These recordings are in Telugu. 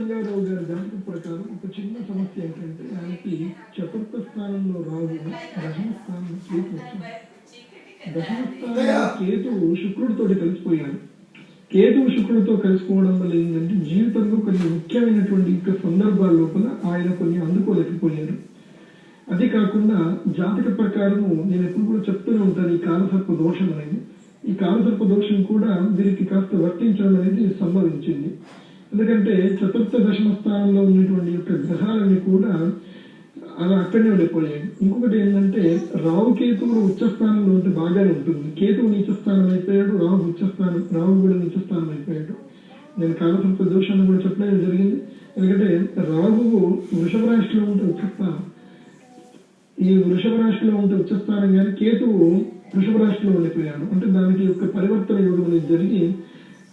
రంగారావు గారి జాతకం ప్రకారం ఒక చిన్న సమస్య ఏంటంటే ఆయనకి చతుర్థ స్థానంలో రాహు, దశమ స్థానంలో కేతు వచ్చింది. దశమ స్థానంలో కేతువు శుక్రుడితోటి కలిసిపోయాడు. కేతువు శుక్రుడితో కలిసిపోవడం వల్ల ఏంటంటే జీవితంలో కొన్ని ముఖ్యమైనటువంటి సందర్భాల లోపల ఆయన కొన్ని అందుకోలేకపోయారు. అది కాకుండా జాతక ప్రకారము నేను ఎప్పుడు కూడా చెప్తూనే ఉంటాను, ఈ కాలసర్ప దోషం అనేది, ఈ కాలసర్ప దోషం కూడా వీరికి కాస్త వర్తించడం అనేది సంభవించింది. ఎందుకంటే చతుర్థ దశమ స్థానంలో ఉన్నటువంటి యొక్క గ్రహాలన్నీ కూడా అలా అక్కడనే ఉండిపోయాయి. ఇంకొకటి ఏంటంటే రాహు కేతువులు ఉచ్చస్థానంలో ఉంటే బాగానే ఉంటుంది. కేతువు నీచస్థానం అయిపోయాడు, రాహు కూడా నీచస్థానం అయిపోయాడు. నేను కాలసర్ప దోషాన్ని కూడా చెప్పడం జరిగింది. ఎందుకంటే రాహువు వృషభ రాశిలో ఉంటే ఉచ్చస్థానం, ఈ వృషభ రాశిలో ఉంటే ఉచ్చస్థానం కానీ కేతువు వృషభ రాశిలో ఉండిపోయాడు. అంటే దానికి యొక్క పరివర్తన యోగం అనేది జరిగి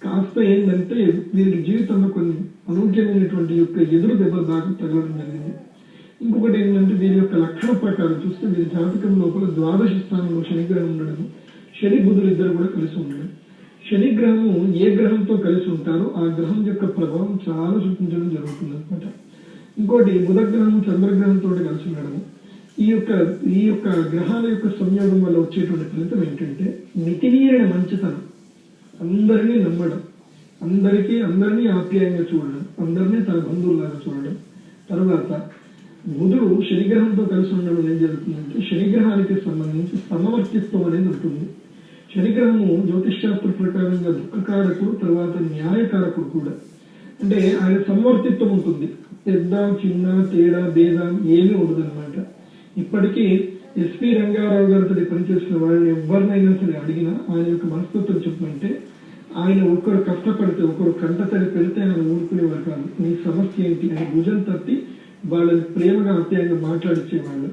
కాస్త ఏంటంటే వీరికి జీవితంలో కొన్ని అనూహ్యమైనటువంటి యొక్క ఎదురు దెబ్బలు దాకా తగలడం జరిగింది. ఇంకొకటి ఏంటంటే వీరి యొక్క లక్షణ ప్రకారం చూస్తే వీరి జాతకం లోపల ద్వాదశ స్థానంలో శనిగ్రహం ఉండడం, శని బుధులు ఇద్దరు కూడా కలిసి ఉండడం. శనిగ్రహము ఏ గ్రహంతో కలిసి ఉంటారో ఆ గ్రహం యొక్క ప్రభావం చాలా చూపించడం జరుగుతుంది అనమాట. ఇంకోటి బుధగ్రహం చంద్రగ్రహంతో కలిసి ఉండడం. ఈ యొక్క గ్రహాల యొక్క సంయోగం వల్ల వచ్చేటువంటి ఫలితం ఏంటంటే మితిమీరిన మంచితనం, అందరినీ నమ్మడం, అందరినీ ఆప్యాయంగా చూడడం, అందరినీ తన బంధువులాగా చూడడం. తర్వాత బుధుడు శనిగ్రహంతో కలిసి ఉండడం ఏం జరుగుతుందంటే శనిగ్రహానికి సంబంధించి సమవర్తిత్వం అనేది ఉంటుంది. శనిగ్రహము జ్యోతిష్ శాస్త్ర ప్రకారంగా దుఃఖకారకుడు, తర్వాత న్యాయకారకుడు కూడా. అంటే ఆయన సమవర్తిత్వం ఉంటుంది, పెద్ద చిన్న తేడా భేదం ఏమీ ఉండదన్నమాట. ఇప్పటికీ ఎస్పి రంగారావు గారితో పనిచేసిన వాళ్ళని ఎవరినైనా సరే అడిగినా ఆయన యొక్క మనస్తత్వం చెప్పమంటే ఆయన ఒకరు కష్టపడితే ఒకరు కంటతడి పెడితే ఆయన ఊరుకునేవారు కాదు. నీ సమస్య ఏంటి అని భుజం తట్టి వాళ్ళని ప్రేమగా ఆప్యాయంగా మాట్లాడించేవాళ్ళు.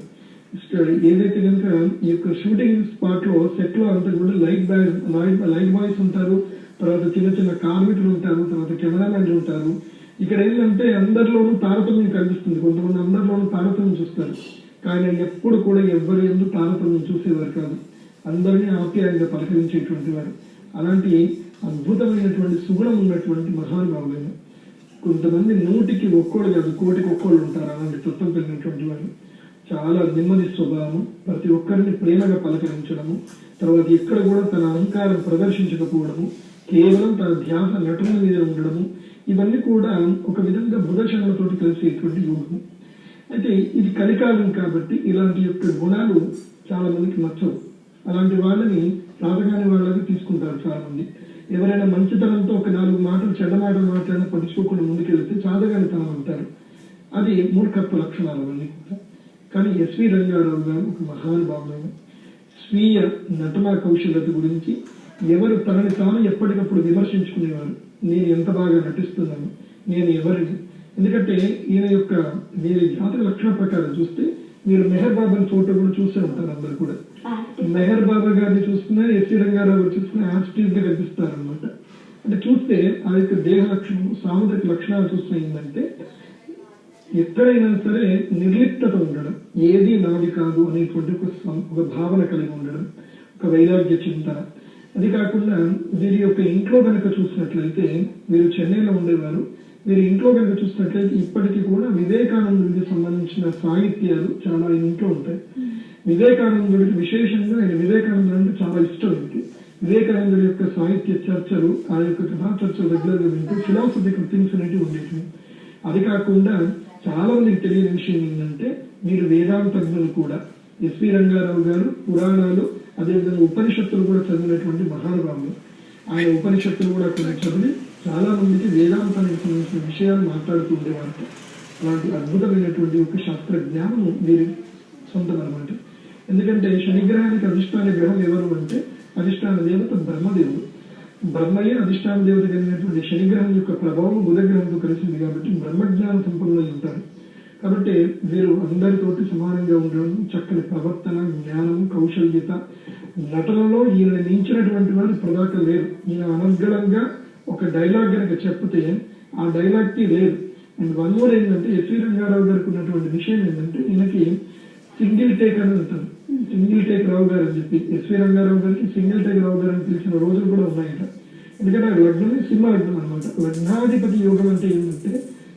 ఏదైతే కనుక ఈ యొక్క షూటింగ్ స్పాట్ లో సెట్ లో అంతా కూడా లైట్ బాయ్స్ ఉంటారు, తర్వాత చిన్న చిన్న కార్మికులు ఉంటారు, తర్వాత కెమెరామెన్లు ఉంటారు. ఇక్కడ ఏంటంటే అందరిలోనూ తారతమ్యం కనిపిస్తుంది. కొంతమంది అందరిలోనూ తారతమ్యం చూస్తారు, కానీ ఎప్పుడు కూడా ఎవరు ఎందుకు తారతమ్యం చూసేవారు కాదు. అందరినీ ఆప్యాయంగా పలకరించేటువంటి వారు. అలాంటి అద్భుతమైనటువంటి సుగుణం ఉన్నటువంటి మహానుభావులైన కొంతమంది 100కి ఒక్కోడు కాదు 1,00,00,000 ఒక్కోళ్ళు ఉంటారు. అలాంటి తత్వం కలిగినటువంటి వారు. చాలా నెమ్మది స్వభావం, ప్రతి ఒక్కరిని ప్రేమగా పలకరించడము, తర్వాత ఎక్కడ కూడా తన అహంకారం ప్రదర్శించకపోవడము, కేవలం తన ధ్యాస నటన మీద ఉండడము, ఇవన్నీ కూడా ఒక విధంగా బుధశనులతోటి కలిసేటువంటి యోగము. అయితే ఇది కలికాలం కాబట్టి ఇలాంటి యొక్క గుణాలు చాలా మందికి నచ్చవు. అలాంటి వాళ్ళని రాతగాని వాళ్ళని తీసుకుంటారు చాలా మంది. ఎవరైనా మంచితనంతో ఒక 4 మాటలు చెడ్డ మాటలు మాట్లాడినా పట్టించుకోకుండా ముందుకెళ్తే చాదగానితనం అంటారు. అది మూర్ఖత్వ లక్షణాలు అవన్నీ కూడా. కానీ ఎస్వి రంగారావు గారు ఒక మహానుభావులైన స్వీయ నటనా కౌశల్యత గురించి ఎవరు తనని తాను ఎప్పటికప్పుడు విమర్శించుకునేవారు. నేను ఎంత బాగా నటిస్తున్నాను, నేను ఎవరిని. ఎందుకంటే ఈయన యొక్క వీరి జాతక లక్షణ ప్రకారం చూస్తే మీరు మెహర్ బాబాని ఫోటో కూడా చూస్తూ ఉంటారు. అందరు కూడా మెహర్ బాబా గారిని చూస్తున్నా, ఎస్వి రంగారావు గారు చూస్తున్నా యాక్టివ్ గా కనిపిస్తారు అనమాట. అంటే చూస్తే ఆ యొక్క దేహ లక్షణం సాముద్రిక లక్షణాలు చూస్తే ఏంటంటే ఎక్కడైనా సరే నిర్లిప్తత ఉండడం, ఏది నాది కాదు అనేటువంటి ఒక భావన కలిగి ఉండడం, ఒక వైరాగ్య చింతన. అది కాకుండా వీరి యొక్క ఇంట్లో కనుక చూసినట్లయితే వీరు చెన్నైలో ఉండేవారు. వీరి ఇంట్లో కనుక చూసినట్లయితే ఇప్పటికీ కూడా వివేకానందుడికి సంబంధించిన సాహిత్యాలు చాలా ఇంట్లో ఉంటాయి. వివేకానందుడికి విశేషంగా ఆయన వివేకానందుడు అంటే చాలా ఇష్టం. వివేకానందుడి యొక్క సాహిత్య చర్చలు, ఆ యొక్క కథా చర్చలు రెగ్యులర్గా వింటూ ఫిలాసఫికల్ థింగ్స్ అనేవి ఉండేవి. అది కాకుండా చాలా మందికి తెలియని విషయం ఏంటంటే వీరు వేదాంతజ్ఞులు కూడా. ఎస్వి రంగారావు గారు పురాణాలు అదేవిధంగా ఉపనిషత్తులు కూడా చదివినటువంటి మహానుభావులు. ఆయన ఉపనిషత్తులు కూడా కొన్ని చదివి చాలా మందికి వేదాంతానికి సంబంధించిన విషయాలు మాట్లాడుతూ ఉండేవారు. అలాంటి అద్భుతమైనటువంటి ఒక శాస్త్ర జ్ఞానం వీరి సొంతం అనమాట. ఎందుకంటే శనిగ్రహానికి అధిష్టాన గ్రహం ఎవరు అంటే అధిష్టాన దేవత బ్రహ్మదేవుడు. బ్రహ్మయ్య అధిష్టాన దేవత కలిగినటువంటి శనిగ్రహం యొక్క ప్రభావం బుధగ్రహంతో కలిసింది కాబట్టి బ్రహ్మజ్ఞాన సంపన్నులై ఉంటారు. కాబట్టి వీరు అందరితోటి సమానంగా ఉండడం, చక్కని ప్రవర్తన, జ్ఞానం, కౌశల్యత, నటనలో ఈయనని మించినటువంటి వారు ప్రదాక లేరు. ఈయన అనర్గళంగా ఒక డైలాగ్ కనుక చెప్తే ఆ డైలాగ్ కి లేదు. అండ్ వన్ మోర్ ఏంటంటే ఎస్వి రంగారావు గారికి ఉన్నటువంటి విషయం ఏంటంటే ఈయనకి సింగిల్ టేక్ అని అంటారు. సింగిల్ టేక్ రావు గారు అని చెప్పి ఎస్వి రంగారావు గారికి సింగిల్ టేక్ రావు గారు అని పిలిచిన రోజులు కూడా ఉన్నాయట. ఎందుకంటే లగ్నం సినిమా లగ్నం అనమాట. లగ్నాధిపతి యోగం అంటే ఏంటంటే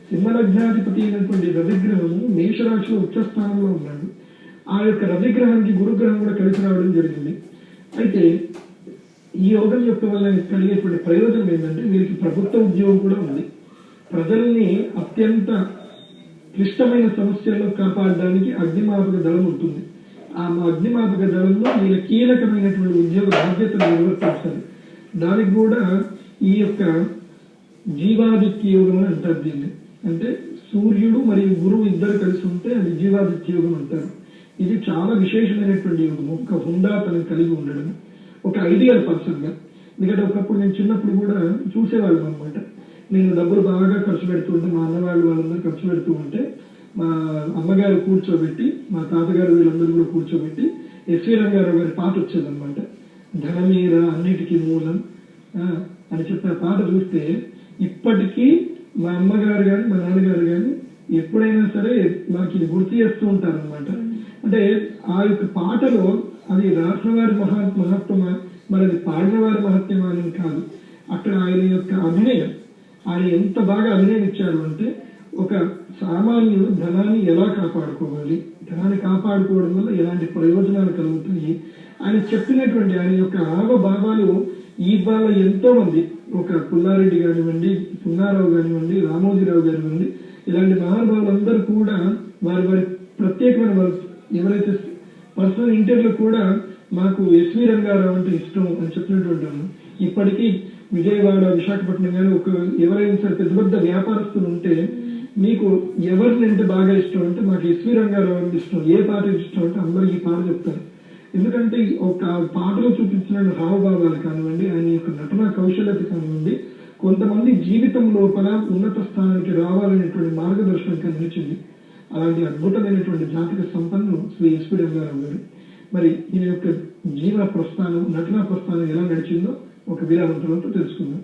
సింహలగ్నాధిపతి అయినటువంటి రవిగ్రహము మేషరాశిలో ఉచ్చస్థానంలో ఉన్నాడు. ఆ యొక్క రవిగ్రహానికి గురుగ్రహం కూడా కలిసి రావడం జరిగింది. అయితే ఈ యోగం యొక్క వల్ల కలిగేటువంటి ప్రయోజనం ఏంటంటే వీరికి ప్రభుత్వ ఉద్యోగం కూడా ఉంది. ప్రజల్ని అత్యంత క్లిష్టమైన సమస్యల్లో కాపాడడానికి అగ్నిమాపక దళం ఉంటుంది. ఆ అగ్నిమాపక దళంలో వీళ్ళ కీలకమైనటువంటి ఉద్యోగ బాధ్యతలు నిర్వర్తించాలి. దానికి కూడా ఈ యొక్క జీవాదిత్య యోగం అని అంటారు దీన్ని. అంటే సూర్యుడు మరియు గురువు ఇద్దరు కలిసి ఉంటే అది జీవాదిత్య యోగం అంటారు. ఇది చాలా విశేషమైనటువంటి యోగం. ఒక హుందాతనం కలిగి ఉండడం, ఒక ఐడియల్ పర్సన్ గా. ఎందుకంటే ఒకప్పుడు నేను చిన్నప్పుడు కూడా చూసేవాళ్ళం అనమాట. నేను డబ్బులు బాగా ఖర్చు పెడుతుంటే, మా అన్నవాళ్ళు వాళ్ళందరూ ఖర్చు పెడుతూ ఉంటే మా అమ్మగారు కూర్చోబెట్టి, మా తాతగారు వీళ్ళందరూ కూడా కూర్చోబెట్టి ఎస్వి రంగారావు గారి పాట వచ్చేదన్నమాట. ధనమీర అన్నిటికీ మూలం అని చెప్పిన పాట చూస్తే ఇప్పటికీ మా అమ్మగారు కానీ మా నాన్నగారు కానీ ఎప్పుడైనా సరే నాకు ఇది గుర్తు చేస్తూ ఉంటారనమాట. అంటే ఆ యొక్క పాటలో అది రాసినవారి మహత్వమా మరి అది పాడినవారి మహత్యమా అని కాదు. అక్కడ ఆయన యొక్క అభినయం, ఆయన ఎంత బాగా అభినయం ఇచ్చారు అంటే ఒక సామాన్యుడు ధనాన్ని ఎలా కాపాడుకోవాలి, ధనాన్ని కాపాడుకోవడం వల్ల ఎలాంటి ప్రయోజనాలు కలుగుతాయి, ఆయన చెప్పినటువంటి ఆయన యొక్క ఆవభావాలు ఇవాళ ఎంతో మంది, ఒక పుల్లారెడ్డి కానివ్వండి, పున్నారావు కానివ్వండి, రామోజీరావు కానివ్వండి, ఇలాంటి మహానుభావులందరూ కూడా వారి వారి ప్రత్యేకమైన వారు ఎవరైతే పర్సనల్ ఇంటర్వ్యూలో కూడా మాకు ఎస్వి రంగారావు అంటే ఇష్టం అని చెప్పినటువంటి వాళ్ళు ఇప్పటికీ విజయవాడ, విశాఖపట్నం కానీ ఒక ఎవరైనా సరే పెద్ద పెద్ద వ్యాపారస్తులు ఉంటే మీకు ఎవరిని అంటే బాగా ఇష్టం అంటే మాకు ఎస్వి రంగారావు అంటే ఇష్టం, ఏ పాట ఇష్టం అంటే అందరూ ఈ పాట చెప్తారు. ఎందుకంటే ఒక పాటలో చూపించిన హావభావాలు కానివ్వండి, ఆయన యొక్క నటన కౌశల్యత కానివ్వండి, కొంతమంది జీవితం లోపల ఉన్నత స్థానానికి రావాలనేటువంటి మార్గదర్శనం నిలిచింది. అలాంటి అద్భుతమైనటువంటి జాతక సంపన్నులు శ్రీ ఎస్వి రంగారావు గారు. మరి ఈయన యొక్క జీవన ప్రస్థానం, నటనా ప్రస్థానం ఎలా నడిచిందో ఒక విరామంతో తెలుసుకుందాం.